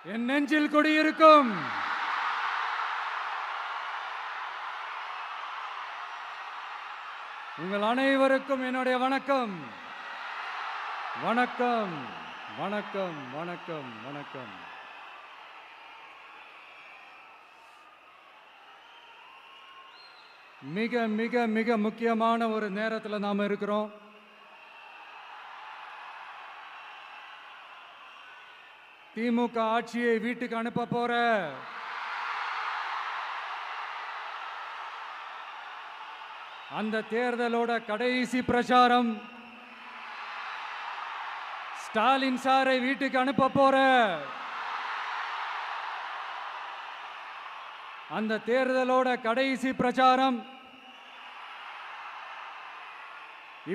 என் நெஞ்சில் குடியிருக்கும் உங்கள் அனைவருக்கும் என்னுடைய வணக்கம். வணக்கம் வணக்கம் வணக்கம் வணக்கம். மிக மிக மிக முக்கியமான ஒரு நேரத்தில் நாம இருக்கிறோம். திமுக ஆட்சியை வீட்டுக்கு அனுப்ப போற அந்த தேர்தலோட கடைசி பிரச்சாரம், ஸ்டாலின் சாரை வீட்டுக்கு அனுப்ப போற அந்த தேர்தலோட கடைசி பிரச்சாரம்,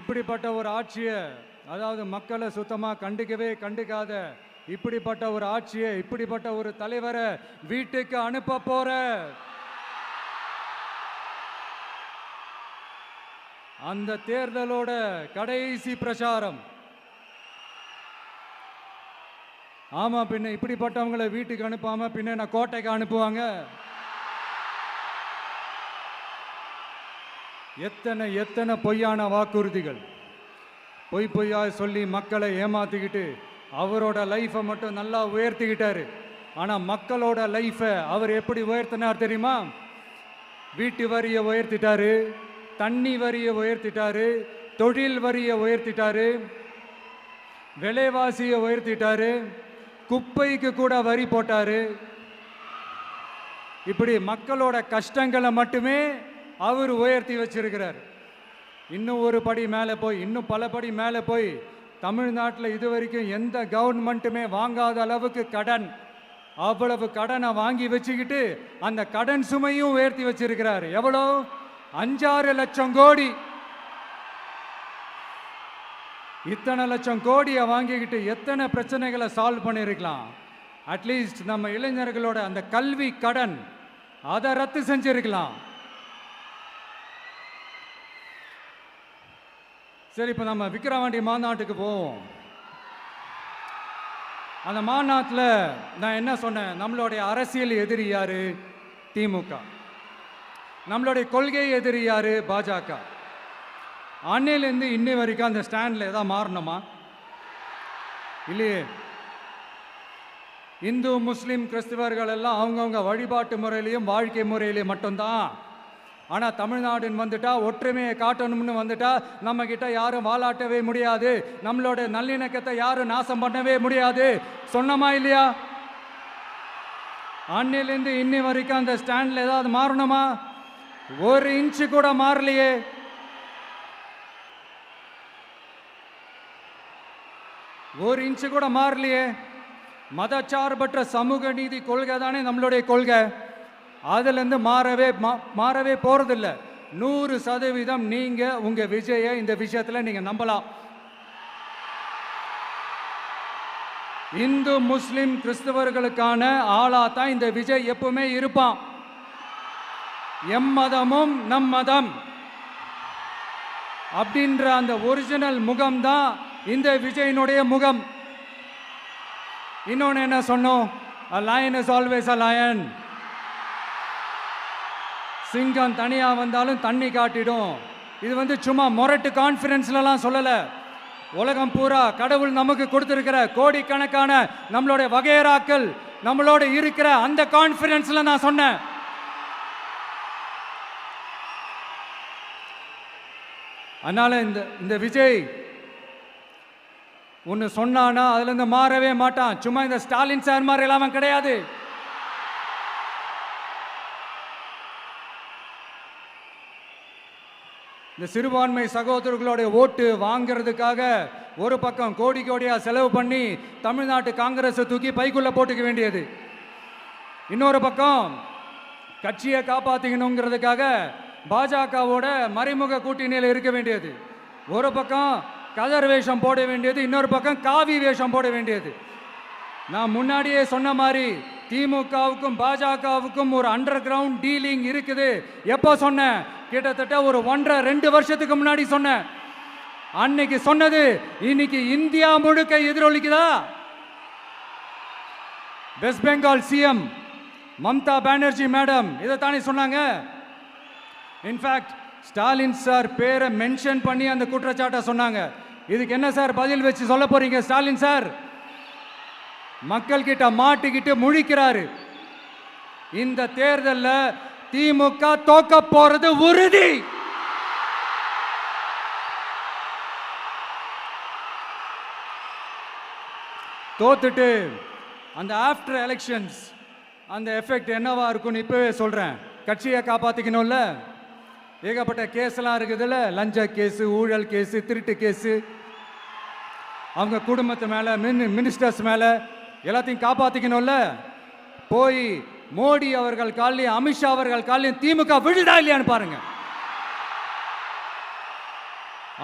இப்படிப்பட்ட ஒரு ஆட்சியை, அதாவது மக்களை சுத்தமா கண்டுக்காத இப்படிப்பட்ட ஒரு ஆட்சியை, இப்படிப்பட்ட ஒரு தலைவரை வீட்டுக்கு அனுப்ப போற அந்த தேர்தலோட கடைசி பிரச்சாரம். ஆமா, பின்ன இப்படிப்பட்டவங்களை வீட்டுக்கு அனுப்பாம பின்ன நான் கோட்டைக்கு அனுப்புவாங்க? எத்தனை எத்தனை பொய்யான வாக்குறுதிகள், பொய்யா சொல்லி மக்களை ஏமாத்திக்கிட்டு அவரோட லைஃபை மட்டும் நல்லா உயர்த்திக்கிட்டாரு. ஆனால் மக்களோட லைஃபை அவர் எப்படி உயர்த்தினார் தெரியுமா? வீட்டு வரியை உயர்த்திட்டாரு, தண்ணி வரியை உயர்த்திட்டாரு, தொழில் வரியை உயர்த்திட்டாரு, விலைவாசியை உயர்த்திட்டாரு, குப்பைக்கு கூட வரி போட்டாரு. இப்படி மக்களோட கஷ்டங்களை மட்டுமே அவர் உயர்த்தி வச்சிருக்கிறார். இன்னும் ஒரு படி மேலே போய், இன்னும் பல படி மேலே போய், தமிழ்நாட்டில் இதுவரைக்கும் எந்த கவர்மெண்ட்டுமே வாங்காத அளவுக்கு கடன், அவ்வளவு கடனை வாங்கி வச்சுக்கிட்டு அந்த கடன் சுமையும் உயர்த்தி வச்சிருக்கிறார். எவ்வளோ? 5-6 லட்சம் கோடி. இத்தனை லட்சம் கோடியை வாங்கிக்கிட்டு எத்தனை பிரச்சனைகளை சால்வ் பண்ணியிருக்கலாம். அட்லீஸ்ட் நம்ம இளைஞர்களோட அந்த கல்வி கடன் அதை ரத்து செஞ்சிருக்கலாம். சரி, இப்போ நம்ம விக்கிரவாண்டி மாநாட்டுக்கு போவோம். அந்த மாநாட்டில் நான் என்ன சொன்னேன்? நம்மளுடைய அரசியல் எதிரி யாரு? திமுக. நம்மளுடைய கொள்கை எதிரி யாரு? பாஜக. அன்னையிலேருந்து இன்னி வரைக்கும் அந்த ஸ்டாண்டில் ஏதாவது மாறணுமா? இல்லையே. இந்து முஸ்லீம் கிறிஸ்தவர்கள் எல்லாம் அவங்கவுங்க வழிபாட்டு முறையிலையும் வாழ்க்கை முறையிலையும் மட்டும்தான். ஆனால் தமிழ்நாடுன்னு வந்துட்டா, ஒற்றுமையை காட்டணும்னு வந்துட்டா, நம்ம கிட்ட யாரும் வாலாட்டவே முடியாது, நம்மளோட நல்லிணக்கத்தை யாரும் நாசம் பண்ணவே முடியாது. சொன்னமா இல்லையா? அன்னிலிருந்து இன்னி வரைக்கும் அந்த ஸ்டாண்ட்ல ஏதாவது மாறணுமா? 1 இன்ச்சு கூட மாறலையே. ஒரு இன்ச்சு கூட மாறலையே. மதச்சார்பற்ற சமூக நீதி கொள்கை தானே நம்மளுடைய கொள்கை. அதுலேருந்து மாறவே போறதில்லை. 100% நீங்க உங்க விஜயை இந்த விஷயத்துல நீங்க நம்பலாம். இந்து முஸ்லிம் கிறிஸ்தவர்களுக்கான ஆளா தான் இந்த விஜய் எப்பவுமே இருப்பான். எம் மதமும் நம் மதம் அப்படின்ற அந்த ஒரிஜினல் முகம் தான் இந்த விஜயினுடைய முகம். இன்னொன்னு என்ன சொன்னோம்? A lion is always a lion. சிங்கம் தனியா வந்தாலும் தண்ணி காட்டிடும். இது சும்மா மொரட்டு கான்ஃபரன்ஸ்லாம் சொல்லல. உலகம் பூரா கடவுள் நமக்கு கொடுத்திருக்கிற கோடிக்கணக்கான நம்மளுடைய வகையராக்கள் நம்மளோட இருக்கிற அந்த கான்ஃபரன்ஸ்ல நான் சொன்னேன். அதனால இந்த விஜய் ஒன்னு சொன்னானா அதுல இருந்து மாறவே மாட்டான். சும்மா இந்த ஸ்டாலின் சார் மாதிரி எல்லாம் கிடையாது. இந்த சிறுபான்மை சகோதரர்களுடைய ஓட்டு வாங்கிறதுக்காக ஒரு பக்கம் கோடியா செலவு பண்ணி தமிழ்நாட்டு காங்கிரஸை தூக்கி பைக்குள்ள போட்டுக்க வேண்டியது, இன்னொரு பக்கம் கட்சியை காப்பாத்திக்கணுங்கிறதுக்காக பாஜகவோட மறைமுக கூட்டணியில் இருக்க வேண்டியது, ஒரு பக்கம் கதர் வேஷம் போட வேண்டியது, இன்னொரு பக்கம் காவி வேஷம் போட வேண்டியது. நான் முன்னாடியே சொன்ன மாதிரி திமுகவுக்கும் பாஜகவுக்கும் ஒரு அண்டர் கிரவுண்ட் டீலிங் இருக்குது. எப்போ சொன்னேன்? கிட்டத்தட்ட ஒரு 1.5-2 வருஷத்துக்கு முன்னாடி சொன்னேன். அன்னைக்கு சொன்னது இன்னைக்கு இந்தியா முழுக்க எதிரொலிக்குதா? West Bengal CM Mamata Banerjee madam இதை தானே சொன்னாங்க. இன்ஃபேக்ட் ஸ்டாலின் சார் பேரை மென்ஷன் பண்ணி அந்த குற்றச்சாட்டை சொன்னாங்க. இதுக்கு என்ன சார் பதில் வச்சு சொல்ல போறீங்க? ஸ்டாலின் சார் மக்கள் கிட்ட மாட்டிக்கிட்டு முழிக்கிறாரு. இந்த தேர்தலில் திமுக தோக்க போறது உறுதி. தோத்துட்டு அந்த ஆஃப்டர் எலெக்ஷன்ஸ் அந்த எஃபெக்ட் என்னவா இருக்கும்னு இப்பவே சொல்றேன். கட்சியை காப்பாத்திக்கணும்ல, ஏகப்பட்ட கேஸ்லாம் இருக்குதுல்ல, லஞ்ச கேஸு, ஊழல் கேஸு, திருட்டு கேஸு, அவங்க குடும்பத்து மேலே, மினிஸ்டர்ஸ் மேலே எல்லாத்தையும் காப்பாற்றிக்கணும்ல. போய் மோடி அவர்கள் காலையும் அமித்ஷா அவர்கள் காலையும் திமுக விழுதா இல்லையான்னு பாருங்க.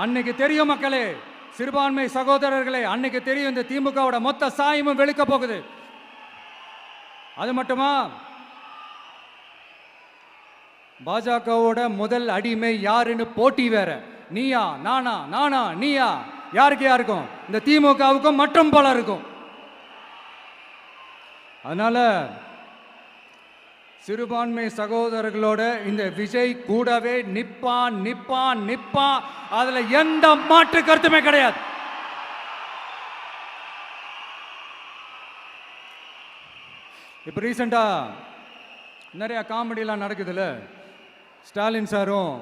அன்னைக்கு தெரியும் மக்களே, சிறுபான்மை சகோதரர்களே, அன்னைக்கு தெரியும் இந்த திமுகவோட மொத்த சாயமும் வெளுக்க போகுது. அது மட்டுமா, பாஜகவோட முதல் அடிமை யாருன்னு போட்டி வேற. நீயா நானா, நானா நீயா, யாருக்கு யாருக்கும், இந்த திமுகவுக்கும் மற்றும் பல இருக்கும். அதனால சிறுபான்மை சகோதரர்களோட இந்த விஜய் கூடவே நிப்பான் நிப்பான் நிப்பான், அதுல எந்த மாற்று கருத்துமே கிடையாது. இப்போ ரீசெண்டா நிறைய காமெடியெல்லாம் நடக்குதுல்ல, ஸ்டாலின் சாரும்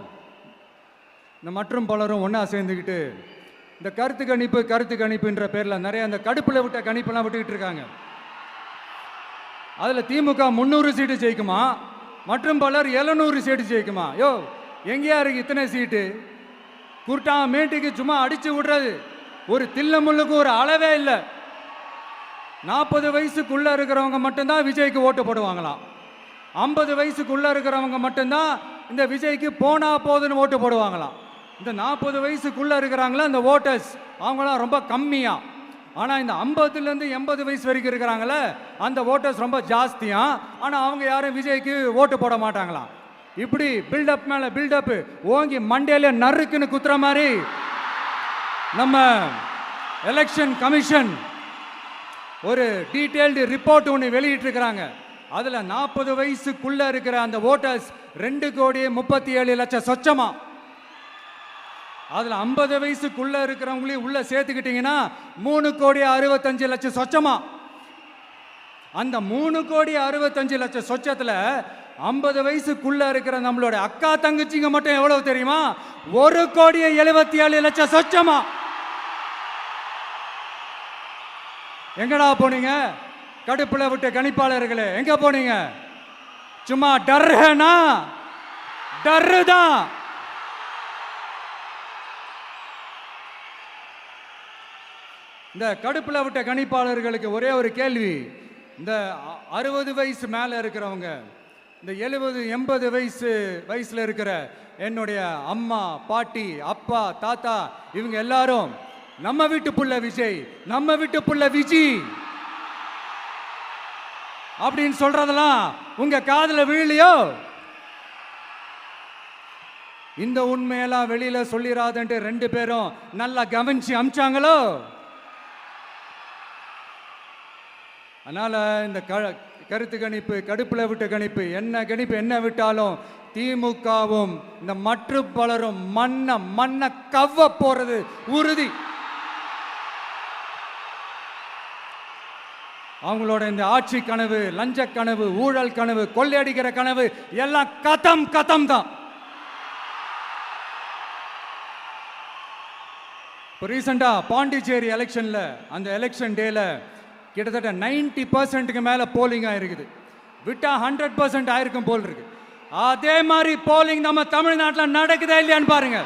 இந்த மற்றும் பலரும் ஒன்றா சேர்ந்துக்கிட்டு இந்த கருத்து கணிப்புன்ற பேரில் நிறைய அந்த கடுப்பில் விட்ட கணிப்பெல்லாம் விட்டுக்கிட்டு இருக்காங்க. அதில் திமுக 300 சீட்டு ஜெயிக்குமா, மற்றும் பலர் 700 சீட்டு ஜெயிக்குமா? யோ எங்கேயா இருக்கு இத்தனை சீட்டு? குருட்டா மேட்டுக்கு சும்மா அடிச்சு விடுறது, ஒரு தில்ல முள்ளுக்கு ஒரு அளவே இல்லை. 40 வயசுக்குள்ள இருக்கிறவங்க மட்டும்தான் விஜய்க்கு ஓட்டு போடுவாங்களாம். 50 வயசுக்குள்ள இருக்கிறவங்க மட்டும்தான் இந்த விஜய்க்கு போனா போதுன்னு ஓட்டு போடுவாங்களாம். இந்த 40 வயசுக்குள்ள இருக்கிறாங்களா இந்த ஓட்டர்ஸ், அவங்களாம் ரொம்ப கம்மியா. ஆனால் இந்த 50லேருந்து 80 வயசு வரைக்கும் இருக்கிறாங்களே அந்த ஓட்டர்ஸ் ரொம்ப ஜாஸ்தியா. ஆனால் அவங்க யாரும் விஜய்க்கு ஓட்டு போட மாட்டாங்களாம். இப்படி பில்டப் மேலே பில்டப் ஓங்கி மண்டையில நறுக்குன்னு குத்துற மாதிரி நம்ம எலெக்ஷன் கமிஷன் ஒரு டீட்டெயில்டு ரிப்போர்ட் ஒன்று வெளியிட்டிருக்கிறாங்க. அதில் 40 வயசுக்குள்ள இருக்கிற அந்த ஓட்டர்ஸ் 2,37,00,000 சொச்சமா. அதில் 50 வயசுக்குள்ள இருக்கிறவங்களையும் உள்ள சேர்த்துக்கிட்டீங்கன்னா 3,65,00,000 சொச்சமா. அந்த 3,65,00,000 சொச்சத்தில் 50 வயசுக்குள்ள இருக்கிற நம்மளோட அக்கா தங்கச்சிங்க மட்டும் எவ்வளவு தெரியுமா? 1,77,00,000 சொச்சமா. எங்கடா போனீங்க கடுப்புல விட்ட கணிப்பாளர்களே? எங்க போனீங்க? சும்மா டர்னா டர்தான். இந்த கடுப்புல விட்ட கணிப்பாளர்களுக்கு ஒரே ஒரு கேள்வி. இந்த 60 வயசு மேல இருக்கிறவங்க, இந்த 70-80 வயசுல இருக்கிற என்னுடைய அம்மா, பாட்டி, அப்பா, தாத்தா, இவங்க எல்லாரும் நம்ம வீட்டு புள்ள விஜய், நம்ம வீட்டு புள்ள விஜி அப்படின்னு சொல்றதெல்லாம் உங்க காதுல விழலையோ? இந்த உண்மையெல்லாம் வெளியில சொல்லிராதுன்ட்டு 2 பேரும் நல்லா கவனிச்சு அமிச்சாங்களோ? அதனால இந்த கருத்து கணிப்பு, கடுப்புல விட்ட கணிப்பு, என்ன கணிப்பு என்ன விட்டாலும் திமுகவும் இந்த மற்ற பலரும் மண்ண கவ்வ போறது உறுதி. அவங்களோட இந்த ஆட்சி கனவு, லஞ்ச கனவு, ஊழல் கனவு, கொள்ளையடிக்கிற கனவு எல்லாம் கதம் தான். இப்போ ரீசெண்டா பாண்டிச்சேரி எலெக்ஷன்ல, அந்த எலெக்ஷன் டேல கிட்டத்தட்ட 90% மேல போலிங் ஆயிருக்குது. விட்டா 100% ஆயிருக்கும் போல் இருக்கு. அதே மாதிரி போலிங் நம்ம தமிழ்நாட்டில் நடக்குதா இல்லையான்னு பாருங்க.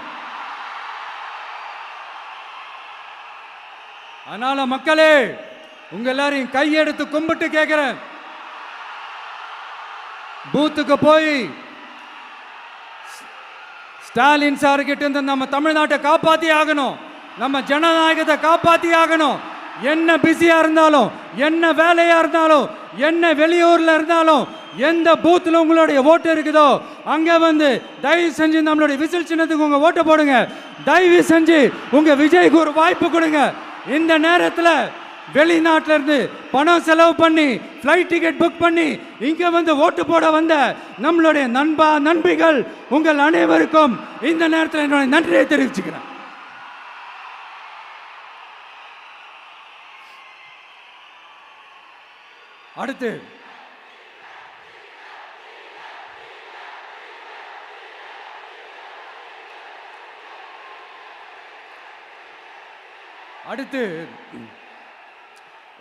அதனால மக்களே, உங்க எல்லாரையும் கையெடுத்து கும்பிட்டு கேட்கிறேன், பூத்துக்கு போய் ஸ்டாலின் சார் கிட்ட இருந்து நம்ம தமிழ்நாட்டை காப்பாத்தி ஆகணும், நம்ம ஜனநாயகத்தை காப்பாத்தி ஆகணும். என்ன பிஸியா இருந்தாலும், என்ன வேலையா இருந்தாலும், என்ன வெளியூர்ல இருந்தாலும், எந்த பூத்துல உங்களுடைய ஓட்டு இருக்குதோ அங்க வந்து தயவு செஞ்சு நம்மளுடைய விசில் சின்னத்துக்கு உங்க ஓட்டு போடுங்க. தயவு செஞ்சு உங்க விஜய்க்கு ஒரு வாய்ப்பு கொடுங்க. இந்த நேரத்தில் வெளிநாட்டில இருந்து பணம் செலவு பண்ணி ஃப்ளைட் டிக்கெட் புக் பண்ணி இங்க வந்து ஓட்டு போட வந்த நம்மளுடைய நண்பிகள் உங்கள் அனைவருக்கும் இந்த நேரத்தில் என்னுடைய நன்றியை தெரிவிச்சுக்கிறேன். அடுத்து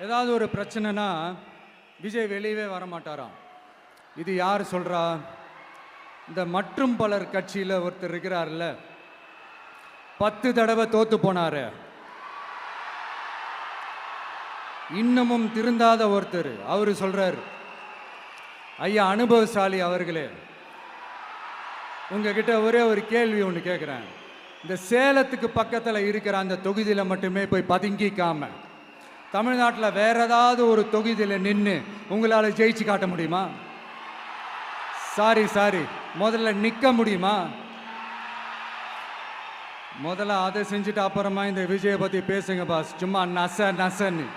ஏதாவது ஒரு பிரச்சனைனா விஜய் வெளியவே வரமாட்டாராம். இது யார் சொல்றா? இந்த மற்றும் பலர் கட்சியில் ஒருத்தர் இருக்கிறார்ல, 10 தடவை தோத்து போனாரு, இன்னமும் திருந்தாத ஒருத்தர். அவரு சொல்றார், ஐயா அனுபவசாலி அவர்களே, உங்ககிட்ட ஒரே ஒரு கேள்வி ஒன்று கேட்குறேன். இந்த சேலத்துக்கு பக்கத்தில் இருக்கிற அந்த தொகுதியில் மட்டுமே போய் பதுங்கிக்காம தமிழ்நாட்டில் வேற ஏதாவது ஒரு தொகுதியில் நின்று உங்களால் ஜெயிச்சு காட்ட முடியுமா? சாரி முதல்ல நிற்க முடியுமா? முதல்ல அதை செஞ்சுட்டு அப்புறமா இந்த விஜயை பற்றி பேசுங்க பாஸ். சும்மா நசன்னு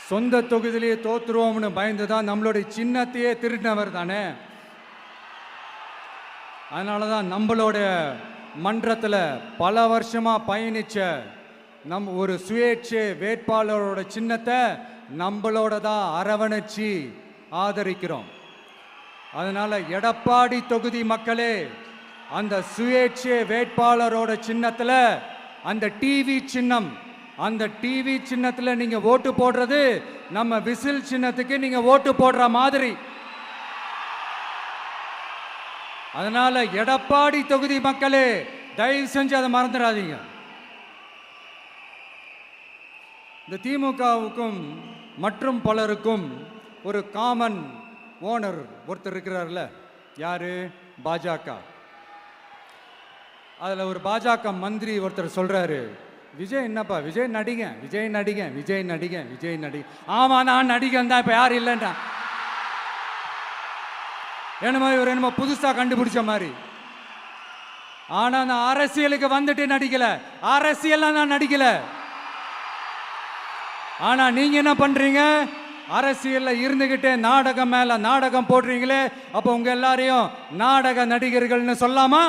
சொந்த தொகுதியிலேயே தோத்துருவோம்னு பயந்து தான் நம்மளுடைய சின்னத்தையே திருடினவர் தானே. அதனால தான் நம்மளோட மன்றத்தில் பல வருஷமாக பயணிச்ச ஒரு சுயேட்சை வேட்பாளரோட சின்னத்தை நம்மளோட தான் அரவணைச்சி ஆதரிக்கிறோம். அதனால எடப்பாடி தொகுதி மக்களே, அந்த சுயேட்சை வேட்பாளரோட சின்னத்தில் அந்த டிவி சின்னம், அந்த டிவி சின்னத்தில் நீங்க ஓட்டு போடுறது நம்ம விசில் சின்னத்துக்கு நீங்க ஓட்டு போடுற மாதிரி. அதனால எடப்பாடி தொகுதி மக்களே, தயவு செஞ்சு அதை மறந்துடாதீங்க. இந்த திமுகவுக்கும் மற்றும் பலருக்கும் ஒரு காமன் ஓனர் ஒருத்தர் இருக்கிறார்ல, யாரு? பாஜக. அதில் ஒரு பாஜக மந்திரி ஒருத்தர் சொல்றாரு, விஜய் என்னப்பா விஜய் நடிகன். ஆமா நான் நடிகன் தான், இப்ப யாரும் இல்லைன்றான். என்னமோ இவர் என்னமோ புதுசா கண்டுபிடிச்ச மாதிரி. ஆனா நான் அரசியலுக்கு வந்துட்டு நடிக்கல, அரசியல் நான் நடிக்கல. ஆனா நீங்க என்ன பண்றீங்க? அரசியல்ல இருந்துகிட்டே நாடகம் மேல நாடகம் போடுறீங்களே, அப்ப உங்க எல்லாரையும் நாடக நடிகர்கள்னு சொல்லாமா?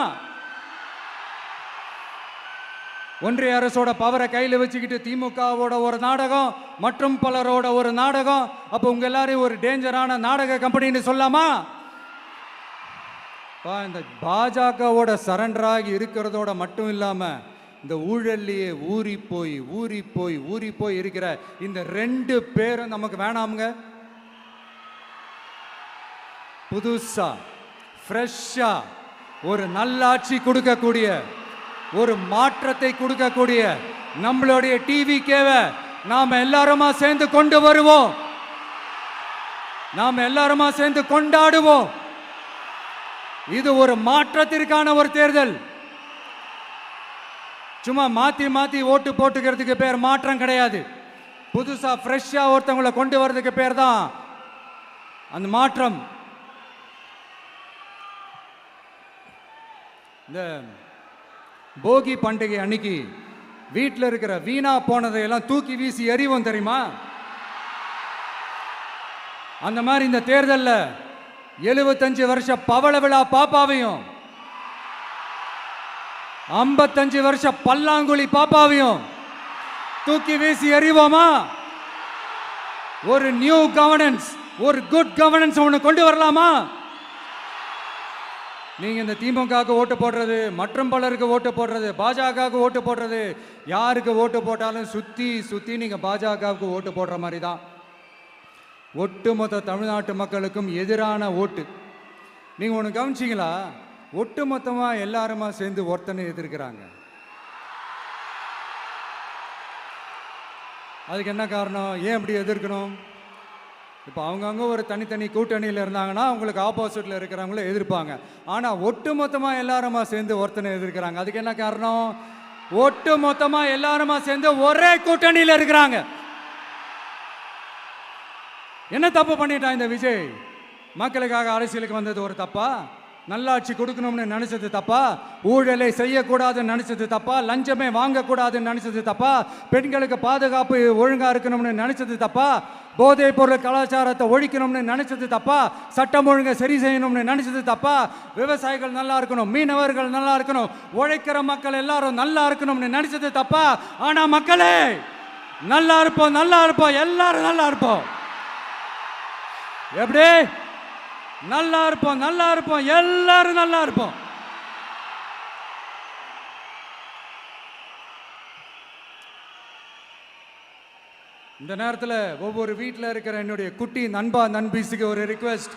ஒன்றிய அரசோட பவரை கையில் வச்சுக்கிட்டு திமுகவோட ஒரு நாடகம், மற்றும் பலரோட ஒரு நாடகம், அப்போ உங்க எல்லாரையும் ஒரு டேஞ்சரான நாடக கம்பெனின்னு சொல்லாமா? இந்த பாஜகவோட சரண்டராகி இருக்கிறதோட மட்டும் இல்லாம இந்த ஊழல்லையே ஊறி போய் இருக்கிற இந்த 2 பேரும் நமக்கு வேணாமுங்க. புதுசா ஃப்ரெஷ்ஷா ஒரு நல்லாட்சி கொடுக்கக்கூடிய, ஒரு மாற்றத்தை கொடுக்கக்கூடிய நம்மளுடைய டிவிகேவை நாம எல்லாருமா சேர்ந்து கொண்டு வருவோம், நாம எல்லாருமா சேர்ந்து கொண்டாடுவோம். இது ஒரு மாற்றத்திற்கான ஒரு தேர்தல். சும்மா மாத்தி ஓட்டு போட்டுக்கிறதுக்கு பேர் மாற்றம் கிடையாது. புதுசா ஃப்ரெஷ்ஷா ஒருத்தவங்களை கொண்டு வர்றதுக்கு பேர் தான் அந்த மாற்றம். இந்த போகி பண்டிகை அன்னைக்கு வீட்டில் இருக்கிற வீணா போனதையெல்லாம் தூக்கி வீசி எறிவோம் தெரியுமா? அந்த மாதிரி இந்த தேர்தலில் 75 வருஷ பவள விழா பாப்பாவையும் 55 வருஷ பல்லாங்குழி பாப்பாவையும் தூக்கி வீசி எறிவோமா? ஒரு நியூ கவர்னன்ஸ், ஒரு குட் கவர்னன்ஸ் ஒன்று கொண்டு வரலாமா? நீங்க இந்த திமுகவுக்கு ஓட்டு போடுறது, மற்றும் பலருக்கு ஓட்டு போடுறது, பாஜகவுக்கு ஓட்டு போடுறது, யாருக்கு ஓட்டு போட்டாலும் சுத்தி நீங்க பாஜகவுக்கு ஓட்டு போடுற மாதிரி தான். ஒட்டுமொத்த தமிழ்நாட்டு மக்களுக்கும் எதிரான ஓட்டு. நீங்க ஒன்று கவனிச்சிங்களா? ஒட்டுமொத்தமா எல்லாருமா சேர்ந்து ஒருத்தனை எதிர்க்கிறாங்க. அதுக்கு என்ன காரணம்? ஏன் அப்படி எதிர்க்கணும்? இப்போ அவங்கவுங்க ஒரு தனித்தனி கூட்டணியில் இருந்தாங்கன்னா அவங்களுக்கு ஆப்போசிட்டில் இருக்கிறவங்கள எதிர்ப்பாங்க. ஆனால் ஒட்டு மொத்தமாக எல்லாருமா சேர்ந்து ஒருத்தனை எதிர்க்கிறாங்க. அதுக்கு என்ன காரணம்? ஒட்டு மொத்தமாக எல்லாருமா சேர்ந்து ஒரே கூட்டணியில் இருக்கிறாங்க. என்ன தப்பு பண்ணிட்டான் இந்த விஜய்? மக்களுக்காக அரசியலுக்கு வந்தது ஒரு தப்பா? நல்லாட்சி கொடுக்கணும்னு நினைச்சது தப்பா? ஊழலை செய்யக்கூடாதுன்னு நினைச்சது தப்பா? லஞ்சமே வாங்கக்கூடாதுன்னு நினைச்சது தப்பா? பெண்களுக்கு பாதுகாப்பு ஒழுங்கா இருக்கணும்னு நினைச்சது தப்பா? போதைப் பொருள் கலாச்சாரத்தை ஒழிக்கணும்னு நினைச்சது தப்பா? சட்டம் ஒழுங்கை சரி செய்யணும்னு நினைச்சது தப்பா? விவசாயிகள் நல்லா இருக்கணும், மீனவர்கள் நல்லா இருக்கணும், உழைக்கிற மக்கள் எல்லாரும் நல்லா இருக்கணும்னு நினைச்சது தப்பா? ஆனா மக்களே, நல்லா இருப்போம், நல்லா இருப்போம், எல்லாரும் நல்லா இருப்போம். எப்படி? நல்லா இருப்போம், நல்லா இருப்போம், எல்லாரும் நல்லா இருப்போம். இந்த நேரத்தில் ஒவ்வொரு வீட்டில் இருக்கிற என்னுடைய குட்டி நண்பா நண்பீஸுக்கு ஒரு ரிக்வெஸ்ட்.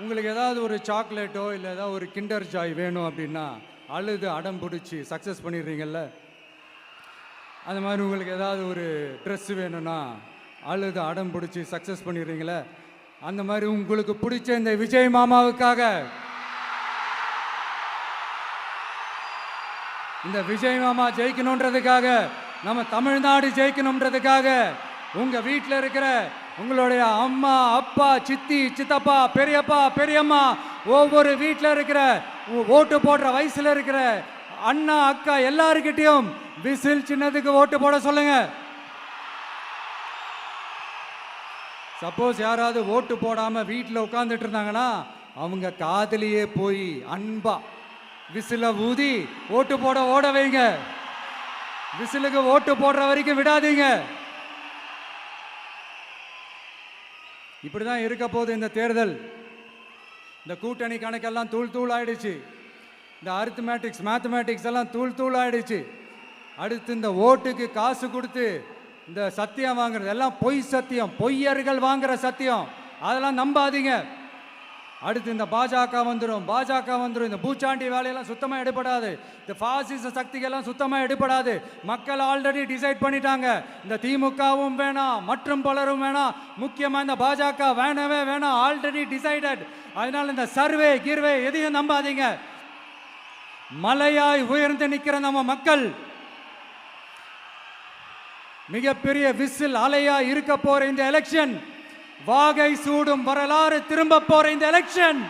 உங்களுக்கு ஏதாவது ஒரு சாக்லேட்டோ இல்லை ஏதாவது ஒரு கிண்டர் ஜாய் வேணும் அப்படின்னா அழுது அடம் பிடிச்சி சக்ஸஸ் பண்ணிடுறீங்கல்ல, அந்த மாதிரி உங்களுக்கு ஏதாவது ஒரு ட்ரெஸ் வேணும்னா அழுது அடம் பிடிச்சி சக்ஸஸ் பண்ணிடுறீங்களே, அந்த மாதிரி உங்களுக்கு பிடிச்ச இந்த விஜய் மாமாவுக்காக, இந்த விஜய் மாமா ஜெயிக்கணுன்றதுக்காக, நம்ம தமிழ்நாடு ஜெயிக்கணுன்றதுக்காக உங்க வீட்டில் இருக்கிற உங்களுடைய அம்மா, அப்பா, சித்தி, சித்தப்பா, பெரியப்பா, பெரியம்மா, ஒவ்வொரு வீட்டில் இருக்கிற ஓட்டு போடுற வயசுல இருக்கிற அண்ணா, அக்கா எல்லாருக்கிட்டையும் விசில் சின்னதுக்கு ஓட்டு போட சொல்லுங்க. சப்போஸ் யாராவது ஓட்டு போடாம வீட்டில் உட்காந்துட்டு இருந்தாங்கன்னா அவங்க காதலியே போய் அன்பா விசில ஊதி ஓட்டு போட ஓட வைங்க. விசிலுக்கு ஓட்டு போடுற வரைக்கும் விடாதீங்க. இப்படிதான் இருக்க போது இந்த தேர்தல். இந்த கூட்டணி கணக்கெல்லாம் தூள் தூள் ஆயிடுச்சு. இந்த மேத்தமேட்டிக்ஸ் எல்லாம் தூள் தூள் ஆயிடுச்சு. அடுத்து இந்த ஓட்டுக்கு காசு கொடுத்து இந்த சத்தியம் வாங்குறது எல்லாம் பொய் சத்தியம், பொய்யர்கள் வாங்குற சத்தியம், அதெல்லாம் நம்பாதீங்க. அடுத்து இந்த பாஜக வந்துடும், இந்த பூச்சாண்டி வேலையெல்லாம் சுத்தமாக எடுபடாது. இந்த பாசிச சக்திகள்லாம் சுத்தமாக எடுபடாது. மக்கள் ஆல்ரெடி டிசைட் பண்ணிட்டாங்க. இந்த திமுகவும் வேணாம், மற்றும் பலரும் வேணாம், முக்கியமாக இந்த பாஜக வேணவே வேணாம், ஆல்ரெடி டிசைடட். அதனால இந்த சர்வே கீர்வே எதையும் நம்பாதீங்க. மலையாய் உயர்ந்து நிற்கிற நம்ம மக்கள் மிகப்பெரிய விசில் அலையா இருக்க போற இந்த எலெக்ஷன், வாகை சூடும் வரலாறு திரும்ப போற இந்த எலெக்ஷன்,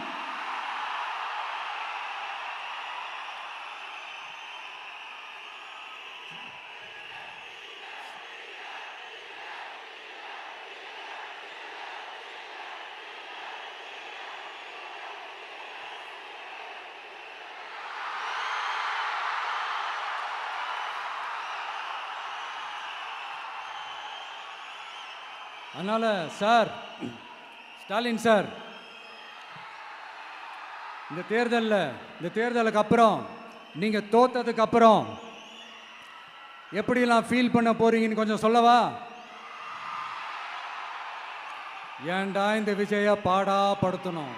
அதனால சார், ஸ்டாலின் சார், இந்த தேர்தலுக்கு அப்புறம் நீங்க தோத்ததுக்கு அப்புறம் எப்படிலாம் ஃபீல் பண்ண போறீங்கன்னு கொஞ்சம் சொல்லவா? ஏன்டா இந்த விஜய பாடா படுத்தணும்,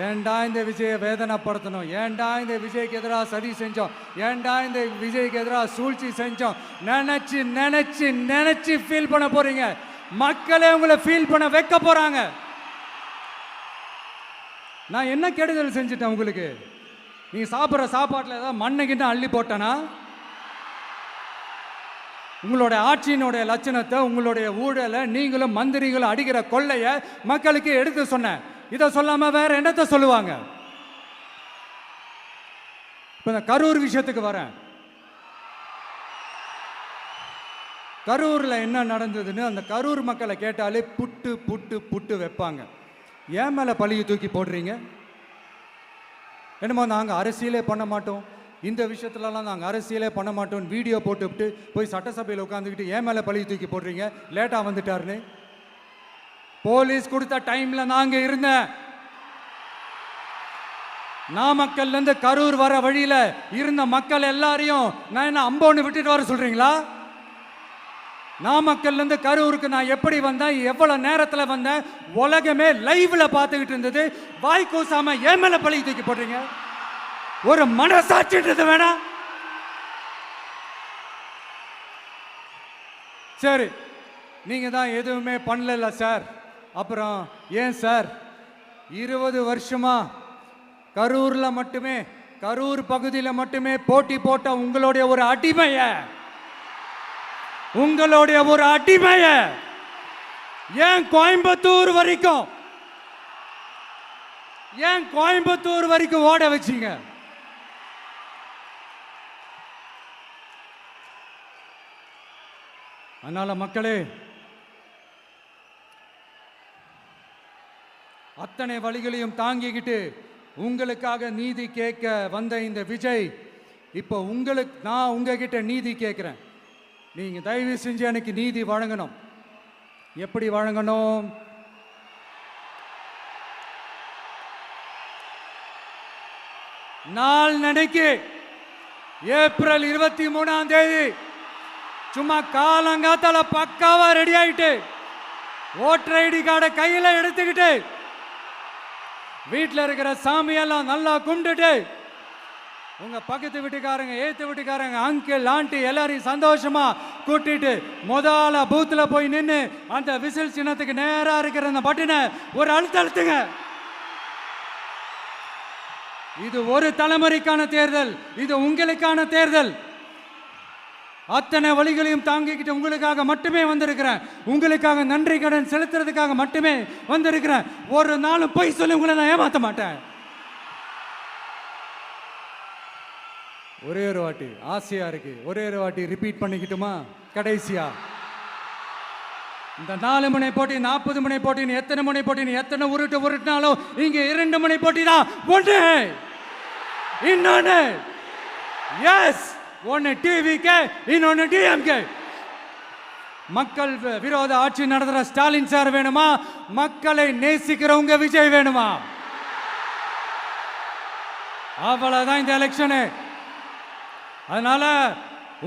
ஏன்டா இந்த விஜயை வேதனைப்படுத்தணும், ஏன்டா இந்த விஜய்க்கு எதிராக சதி செஞ்சோம், ஏன்டா இந்த விஜய்க்கு எதிராக சூழ்ச்சி செஞ்சோம் நினைச்சு நினைச்சு நினைச்சு ஃபீல் பண்ண போறீங்க. மக்களே உங்களை ஃபீல் பண்ண வைக்க போறாங்க. நான் என்ன கெடுதல் செஞ்சுட்டேன் உங்களுக்கு? நீங்க சாப்பிட்ற சாப்பாட்டில் ஏதாவது மண்ணுகிட்ட அள்ளி போட்டேனா? உங்களுடைய ஆட்சியினுடைய லட்சணத்தை, உங்களுடைய ஊழலை, நீங்களும் மந்திரிகளும் அடிக்கிற கொள்ளைய மக்களுக்கு எடுத்து சொன்னேன். இதை சொல்லாம வேற என்னத்தை சொல்லுவாங்க? இப்ப இந்த கரூர் விஷயத்துக்கு வரேன். கரூர்ல என்ன நடந்ததுன்னு அந்த கரூர் மக்களை கேட்டாலே புட்டு புட்டு புட்டு வைப்பாங்க. ஏன் மேல பழியை தூக்கி போடுறீங்க? என்னமோ நாங்கள் அரசியலே பண்ண மாட்டோம், இந்த விஷயத்துலலாம் நாங்கள் அரசியலே பண்ண மாட்டோம் வீடியோ போட்டுவிட்டு போய் சட்டசபையில் உட்காந்துக்கிட்டு ஏன் மேலே பழியை தூக்கி போடுறீங்க? லேட்டாக வந்துட்டாருன்னு போலீஸ் கொடுத்த டைம்ல நாங்க இருந்தேன். நாமக்கல்ல இருந்து கரூர் வர வழியில இருந்த மக்கள் எல்லாரையும் நான் என்ன அம்போன்னு விட்டுட்டு வர சொல்றீங்களா? நாமக்கல்ல இருந்து கரூருக்கு நான் எப்படி வந்தேன், எவ்வளவு நேரத்துல வந்தேன், உலகமே லைவ்ல பார்த்துக்கிட்டு இருந்தது. வாய் கூசாம ஏன் மேல பழி தூக்கி போடுறீங்க? ஒரு மனசாட்சின்றது வேணா? சரி, நீங்க தான் எதுவுமே பண்ணல சார். அப்புறம் ஏன் சார் 20 வருஷமா கரூர்ல மட்டுமே, கரூர் பகுதியில் மட்டுமே போட்டி போட்ட உங்களுடைய ஒரு அடிமைய ஏன் கோயம்புத்தூர் வரைக்கும், ஏன் கோயம்புத்தூர் வரைக்கும் ஓட வச்சீங்க? அதனால மக்களே, அத்தனை வழிகளையும் தாங்கிக்கிட்டு உங்களுக்காக நீதி கேட்க வந்த இந்த விஜய், இப்போ நான் உங்ககிட்ட நீதி கேட்கிறேன். நீங்க தயவு செஞ்சு எனக்கு நீதி வழங்கணும். எப்படி வழங்கணும்? நாள் நடைக்கு ஏப்ரல் 23ஆம் தேதி சும்மா காலங்காத்தால பக்காவா ரெடி ஆயிட்டு ஓட்டர் ஐடி கார்டை கையில எடுத்துக்கிட்டு வீட்டில் இருக்கிற சாமியெல்லாம் நல்லா கும்பிட்டுட்டு உங்க பக்கத்து வீட்டுக்காரங்க, ஏத்து வீட்டுக்காரங்க, அங்கிள், ஆண்டி எல்லாரையும் சந்தோஷமா கூட்டிட்டு முதல்ல பூத்துல போய் நின்று அந்த விசில் சின்னத்துக்கு நேரா இருக்கிற அந்த பட்டினை ஒரு அழுத்துங்க. இது ஒரு தலைமுறைக்கான தேர்தல், இது உங்களுக்கான தேர்தல். அத்தனை வழிகளையும் தாங்கிக்கிட்டு உங்களுக்காக மட்டுமே வந்திருக்கிறேன். உங்களுக்காக நன்றி கடன் செலுத்துறதுக்காக மட்டுமே வந்திருக்கிறேன். ஒரு நாளும் பொய் சொல்லி உங்களை நான் ஏமாற்ற மாட்டேன். ஒரே ஒரு வாட்டி ஆசையா இருக்கு, ஒரே ஒரு வாட்டி ரிப்பீட் பண்ணிக்கிட்டுமா? கடைசியா இந்த 4 முனை போட்டி, 40 முனை போட்டி, எத்தனை முனை போட்டி, எத்தனை உருட்டினாலும் இங்க 2 முனை போட்டி தான். ஒன்று இன்னொன்னு, எஸ், ஒன்னு டிவிகே, இன்னொன்னு டிஎம்கே. மக்கள் விரோத ஆட்சி நடத்துற ஸ்டாலின் சார் வேணுமா? மக்களை நேசிக்கிறவங்க விஜய் வேணுமா? அவ்வளவுதான் இந்த எலெக்ஷனு. அதனால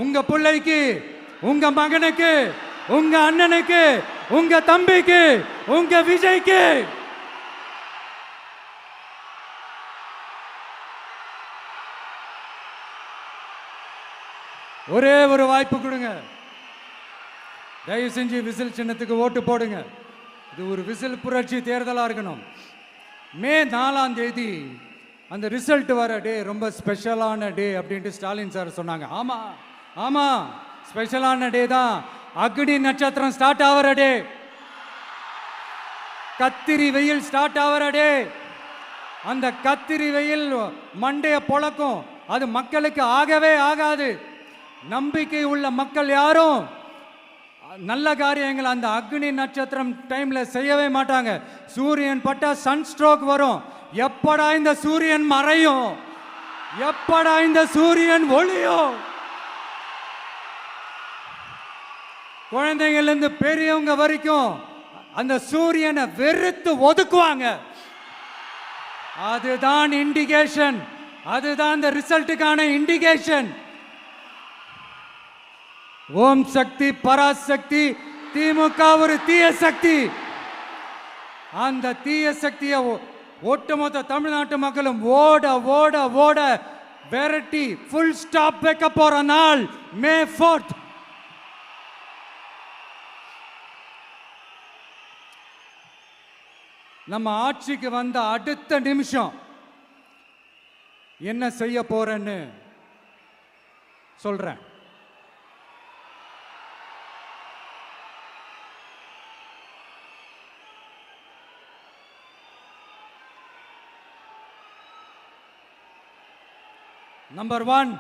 உங்க பிள்ளைக்கு, உங்க மகனுக்கு, உங்க அண்ணனுக்கு, உங்க தம்பிக்கு, உங்க விஜய்க்கு ஒரே ஒரு வாய்ப்பு கொடுங்க. தயவு செஞ்சு விசில் சின்னத்துக்கு ஓட்டு போடுங்க. இது ஒரு விசில் புரட்சி தேர்தலாக இருக்கணும். மே 4ஆம் தேதி அந்த ரிசல்ட் வர டே ரொம்ப ஸ்பெஷலான டே அப்படின்ட்டு ஸ்டாலின் சார் சொன்னாங்க. ஆமா ஆமா, ஸ்பெஷலான டே தான். அக்னி நட்சத்திரம் ஸ்டார்ட் ஆகிற டே, கத்திரி வெயில் ஸ்டார்ட் ஆகிற டே. அந்த கத்திரி வெயில் மண்டைய பொழக்கும். அது மக்களுக்கு ஆகவே ஆகாது. நம்பிக்கை உள்ள மக்கள் யாரும் நல்ல காரியங்கள் அந்த அக்னி நட்சத்திரம் டைம்ல செய்யவே மாட்டாங்க. சூரியன் பட்டா சன் ஸ்ட்ரோக் வரும். எப்படா இந்த சூரியன் மறையும், எப்படா இந்த சூரியன் ஒளியும். குழந்தைங்கள்ல இருந்து பெரியவங்க வரைக்கும் அந்த சூரியனை வெறுத்து ஒதுக்குவாங்க. அதுதான் இண்டிகேஷன், அதுதான் இந்த ரிசல்ட்டுக்கான இண்டிகேஷன். ஓம் சக்தி பராசக்தி, திமுக ஒரு தீய சக்தி. அந்த தீய சக்தியை ஒட்டுமொத்த தமிழ்நாட்டு மக்களும் ஓட ஓட ஓட விரட்டி ஃபுல் ஸ்டாப் வைக்க போற நாள் மே 4. நம்ம ஆட்சிக்கு வந்த அடுத்த நிமிஷம் என்ன செய்ய போறேன்னு சொல்றேன். நம்பர் 1,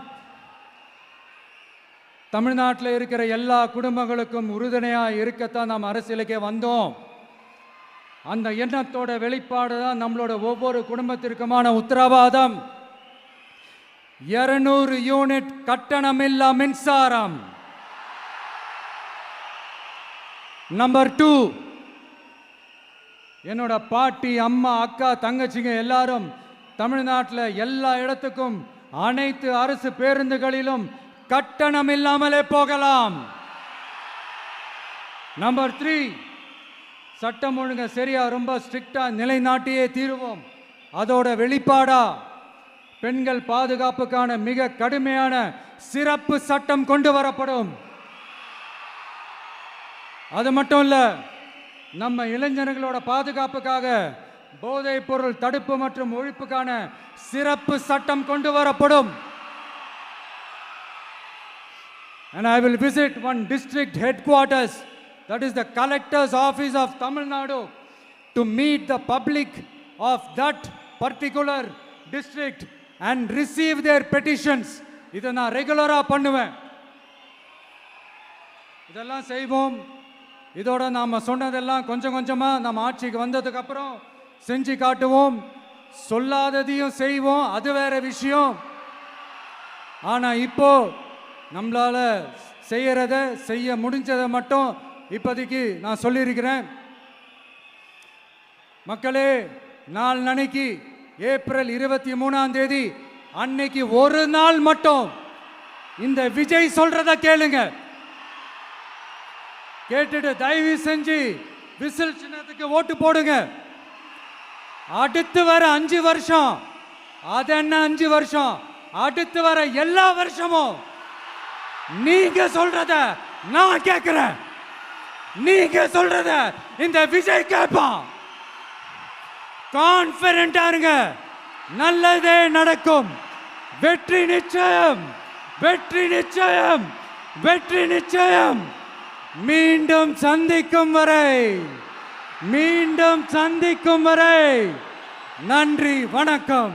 தமிழ்நாட்டில் இருக்கிற எல்லா குடும்பங்களுக்கும் உறுதுணையாக இருக்கத்தான் நாம் அரசியலுக்கே வந்தோம். அந்த எண்ணத்தோட வெளிப்பாடு தான் நம்மளோட ஒவ்வொரு குடும்பத்திற்குமான உத்தரவாதம். 200 யூனிட் கட்டணமில்லா மின்சாரம். நம்பர் 2, என்னோட பாட்டி, அம்மா, அக்கா, தங்கச்சிங்க எல்லாரும் தமிழ்நாட்டில் எல்லா இடத்துக்கும் அனைத்து அரசு பேருந்துகளிலும் கட்டணம் இல்லாமலே போகலாம். நம்பர் 3, சட்டம் ஒழுங்கு சரியா ரொம்ப ஸ்ட்ரிக்டா நிலைநாட்டியே தீருவோம். அதோட வெளிப்பாடா பெண்கள் பாதுகாப்புக்கான மிக கடுமையான சிறப்பு சட்டம் கொண்டு வரப்படும். அது மட்டும் இல்ல, நம்ம இளைஞர்களோட பாதுகாப்புக்காக போதைப் பொருள் தடுப்பு மற்றும் ஒழிப்புக்கான சிறப்பு சட்டம் கொண்டு வரப்படும். And I will visit one district headquarters that is the collector's office of Tamil Nadu, to meet the public of that particular district and receive their petitions. இதை நான் ரெகுலராக பண்ணுவேன். இதெல்லாம் செய்வோம். இதோட நாம் சொன்னதெல்லாம் கொஞ்சம் கொஞ்சமாக நம்ம ஆட்சிக்கு வந்ததுக்கு அப்புறம் செஞ்சு காட்டுவோம். சொல்லாததையும் செய்வோம், அது வேற விஷயம். ஆனால் இப்போ நம்மளால செய்யறத செய்ய முடிஞ்சதை மட்டும் இப்போதைக்கு நான் சொல்லியிருக்கிறேன். மக்களே, நாளைக்கு ஏப்ரல் 23 அன்னைக்கு ஒரு நாள் மட்டும் இந்த விஜய் சொல்றத கேளுங்க. கேட்டுட்டு தயவு செஞ்சு விசில் சின்னத்துக்கு ஓட்டு போடுங்க. அடுத்து வர 5 வருஷம், அது என்ன 5 வருஷம், அடுத்து வர எல்லா வருஷமும் நீங்க சொல்றத நான் கேட்கிறேன். நீங்க சொல்றத இந்த விஜய் கேட்பான். கான்பிடண்டா இருங்க, நல்லதே நடக்கும். வெற்றி நிச்சயம், வெற்றி நிச்சயம், வெற்றி நிச்சயம். மீண்டும் சந்திக்கும் வரை, மீண்டும் சந்திக்கும் வரை நன்றி, வணக்கம்.